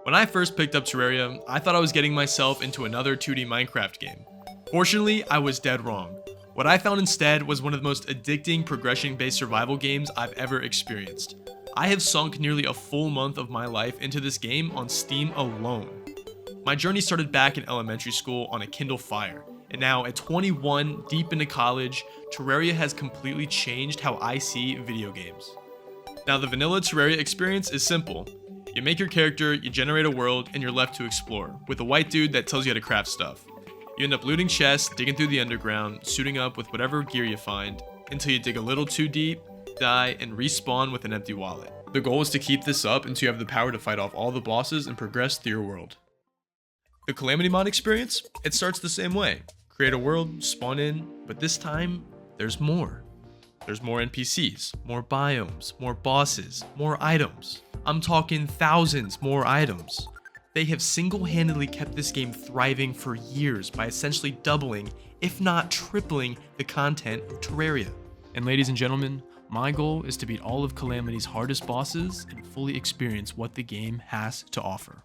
When I first picked up Terraria, I thought I was getting myself into another 2D Minecraft game. Fortunately, I was dead wrong. What I found instead was one of the most addicting progression-based survival games I've ever experienced. I have sunk nearly a full month of my life into this game on Steam alone. My journey started back in elementary school on a Kindle Fire, and now at 21, deep into college, Terraria has completely changed how I see video games. Now, the vanilla Terraria experience is simple. You make your character, you generate a world, and you're left to explore, with a white dude that tells you how to craft stuff. You end up looting chests, digging through the underground, suiting up with whatever gear you find, until you dig a little too deep, die, and respawn with an empty wallet. The goal is to keep this up until you have the power to fight off all the bosses and progress through your world. The Calamity mod experience? It starts the same way. Create a world, spawn in, but this time, there's more. There's more NPCs, more biomes, more bosses, more items. I'm talking thousands more items. They have single-handedly kept this game thriving for years by essentially doubling, if not tripling, the content of Terraria. And ladies and gentlemen, my goal is to beat all of Calamity's hardest bosses and fully experience what the game has to offer.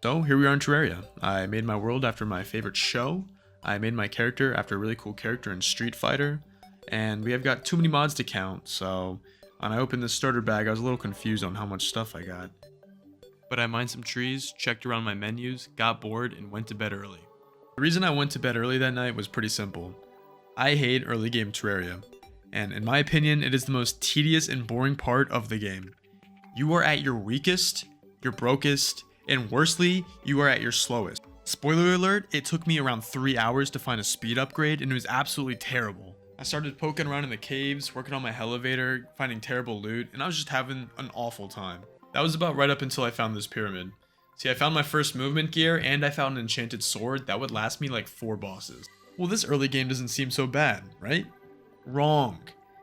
So here we are in Terraria. I made my world after my favorite show, I made my character after a really cool character in Street Fighter, and we have got too many mods to count, so when I opened this starter bag I was a little confused on how much stuff I got. But I mined some trees, checked around my menus, got bored, and went to bed early. The reason I went to bed early that night was pretty simple. I hate early game Terraria, and in my opinion it is the most tedious and boring part of the game. You are at your weakest, your brokest, and worstly, you are at your slowest. Spoiler alert, it took me around 3 hours to find a speed upgrade and it was absolutely terrible. I started poking around in the caves, working on my elevator, finding terrible loot, and I was just having an awful time. That was about right up until I found this pyramid. See, I found my first movement gear and I found an enchanted sword that would last me like 4 bosses. Well, this early game doesn't seem so bad, right? Wrong.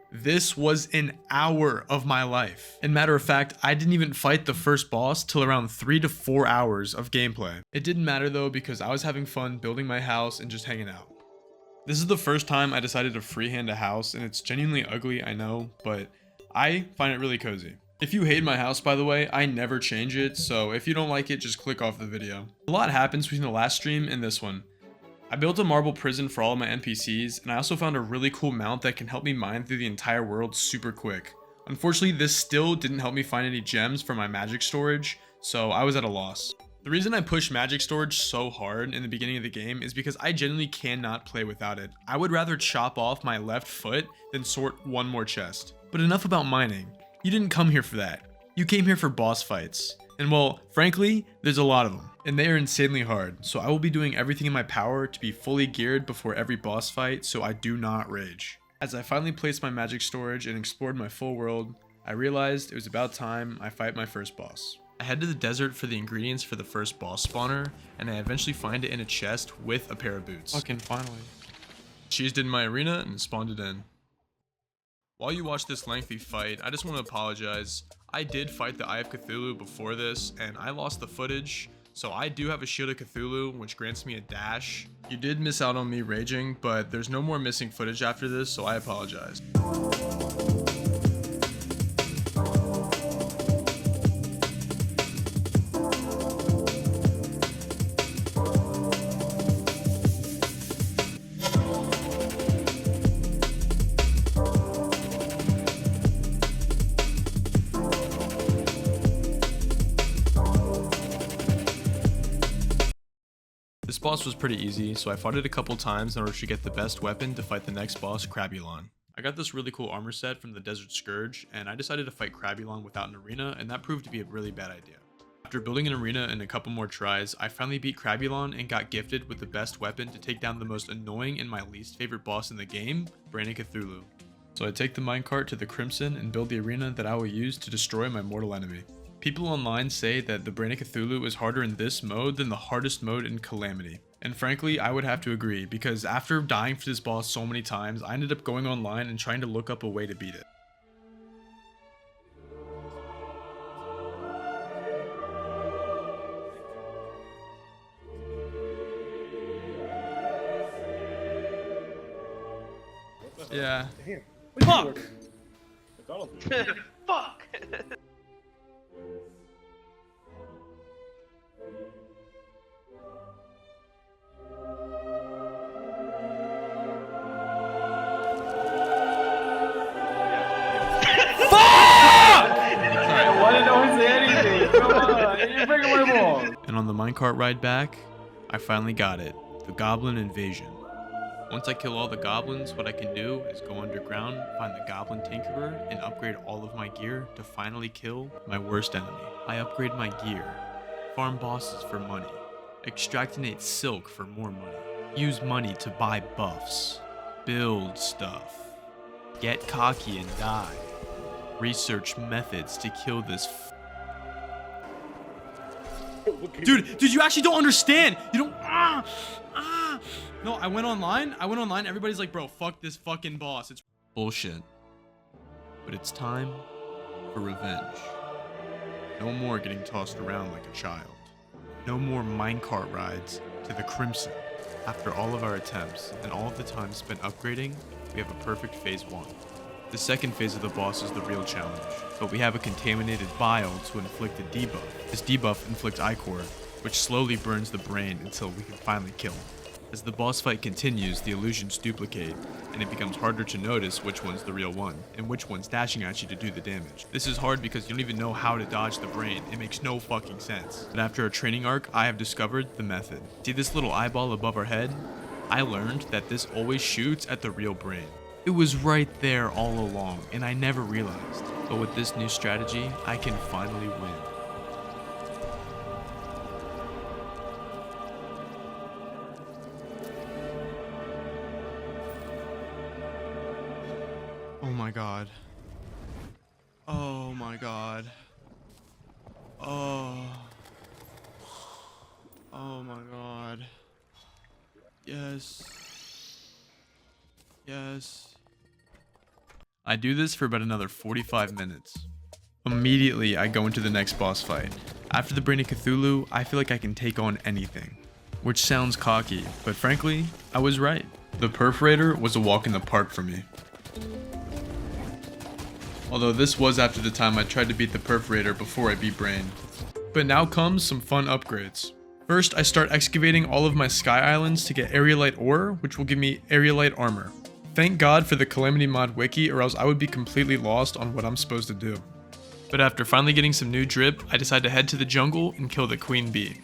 This was an hour of my life. And matter of fact, I didn't even fight the first boss till around 3 to 4 hours of gameplay. It didn't matter though because I was having fun building my house and just hanging out. This is the first time I decided to freehand a house and it's genuinely ugly, I know, but I find it really cozy. If you hate my house, by the way, I never change it, so if you don't like it, just click off the video. A lot happens between the last stream and this one. I built a marble prison for all of my NPCs, and I also found a really cool mount that can help me mine through the entire world super quick. Unfortunately, this still didn't help me find any gems for my magic storage, so I was at a loss. The reason I pushed magic storage so hard in the beginning of the game is because I genuinely cannot play without it. I would rather chop off my left foot than sort one more chest. But enough about mining. You didn't come here for that. You came here for boss fights. And well, frankly, there's a lot of them. And they are insanely hard, so I will be doing everything in my power to be fully geared before every boss fight so I do not rage. As I finally placed my magic storage and explored my full world, I realized it was about time I fight my first boss. I head to the desert for the ingredients for the first boss spawner, and I eventually find it in a chest with a pair of boots. Fucking finally. Cheesed in my arena and spawned it in. While you watch this lengthy fight, I just want to apologize. I did fight the Eye of Cthulhu before this, and I lost the footage. So I do have a Shield of Cthulhu, which grants me a dash. You did miss out on me raging, but there's no more missing footage after this, so I apologize. This boss was pretty easy, so I fought it a couple times in order to get the best weapon to fight the next boss, Crabulon. I got this really cool armor set from the Desert Scourge, and I decided to fight Crabulon without an arena, and that proved to be a really bad idea. After building an arena and a couple more tries, I finally beat Crabulon and got gifted with the best weapon to take down the most annoying and my least favorite boss in the game, Brain of Cthulhu. So I take the minecart to the Crimson and build the arena that I will use to destroy my mortal enemy. People online say that the Brain of Cthulhu is harder in this mode than the hardest mode in Calamity. And frankly, I would have to agree, because after dying for this boss so many times, I ended up going online and trying to look up a way to beat it. Yeah. Damn. Fuck! Fuck! I want to know say anything. Come on, you're breaking my balls. And on the minecart ride back, I finally got it. The Goblin Invasion. Once I kill all the goblins, what I can do is go underground, find the Goblin Tinkerer, and upgrade all of my gear to finally kill my worst enemy. I upgrade my gear, farm bosses for money, extractinate silk for more money, use money to buy buffs, build stuff, get cocky and die, research methods to kill this Dude, you actually don't understand. You don't. No, I went online. Everybody's like, bro, fuck this fucking boss. It's bullshit. But it's time for revenge. No more getting tossed around like a child. No more minecart rides to the Crimson. After all of our attempts and all of the time spent upgrading, we have a perfect phase 1. The second phase of the boss is the real challenge, but we have a contaminated vial to inflict a debuff. This debuff inflicts ichor, which slowly burns the brain until we can finally kill him. As the boss fight continues, the illusions duplicate, and it becomes harder to notice which one's the real one, and which one's dashing at you to do the damage. This is hard because you don't even know how to dodge the brain. It makes no fucking sense. But after a training arc, I have discovered the method. See this little eyeball above our head? I learned that this always shoots at the real brain. It was right there all along, and I never realized. But with this new strategy, I can finally win. Oh my god. Oh my god. Oh. Oh my god. Yes. Yes. I do this for about another 45 minutes. Immediately, I go into the next boss fight. After the Brain of Cthulhu, I feel like I can take on anything. Which sounds cocky, but frankly, I was right. The Perforator was a walk in the park for me. Although this was after the time I tried to beat the Perforator before I beat Brain. But now comes some fun upgrades. First, I start excavating all of my sky islands to get aerialite ore, which will give me aerialite armor. Thank God for the Calamity mod wiki, or else I would be completely lost on what I'm supposed to do. But after finally getting some new drip, I decide to head to the jungle and kill the queen bee.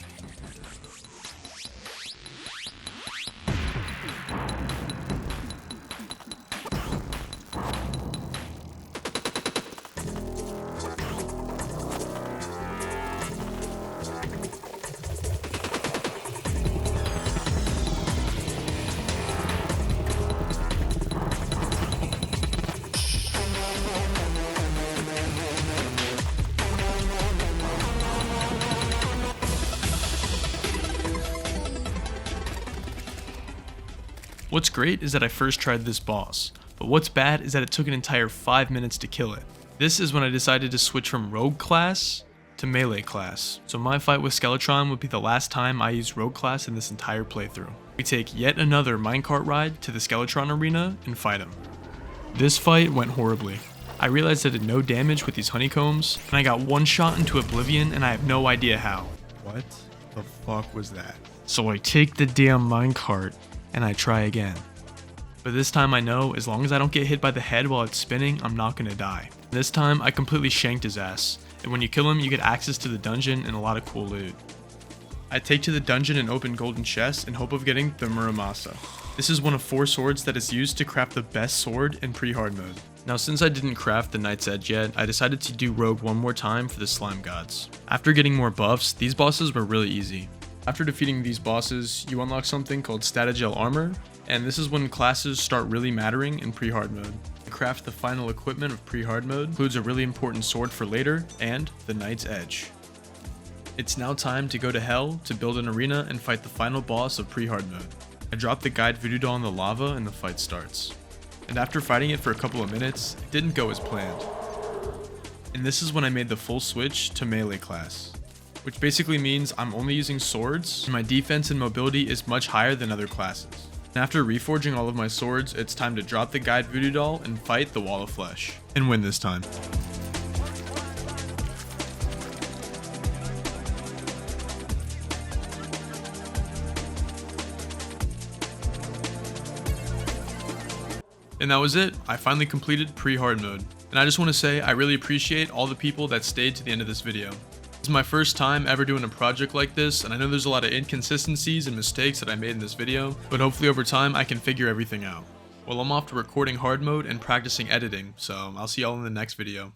What's great is that I first tried this boss, but what's bad is that it took an entire 5 minutes to kill it. This is when I decided to switch from rogue class to melee class, so my fight with Skeletron would be the last time I use rogue class in this entire playthrough. We take yet another minecart ride to the Skeletron arena and fight him. This fight went horribly. I realized I did no damage with these honeycombs, and I got one shot into oblivion and I have no idea how. What the fuck was that? So I take the damn minecart and I try again. But this time I know, as long as I don't get hit by the head while it's spinning, I'm not gonna die. This time, I completely shanked his ass, and when you kill him, you get access to the dungeon and a lot of cool loot. I take to the dungeon and open golden chests in hope of getting the Muramasa. This is one of 4 swords that is used to craft the best sword in pre-hard mode. Now since I didn't craft the Knight's Edge yet, I decided to do Rogue one more time for the slime gods. After getting more buffs, these bosses were really easy. After defeating these bosses, you unlock something called Statagel Armor, and this is when classes start really mattering in pre-hard mode. To craft the final equipment of pre-hard mode includes a really important sword for later, and the Knight's Edge. It's now time to go to hell to build an arena and fight the final boss of pre-hard mode. I drop the guide voodoo doll in the lava and the fight starts. And after fighting it for a couple of minutes, it didn't go as planned. And this is when I made the full switch to melee class, which basically means I'm only using swords and my defense and mobility is much higher than other classes. After reforging all of my swords, it's time to drop the guide voodoo doll and fight the wall of flesh. And win this time. And that was it. I finally completed pre-hard mode. And I just want to say I really appreciate all the people that stayed to the end of this video. This is my first time ever doing a project like this, and I know there's a lot of inconsistencies and mistakes that I made in this video, but hopefully over time I can figure everything out. Well, I'm off to recording hard mode and practicing editing, so I'll see y'all in the next video.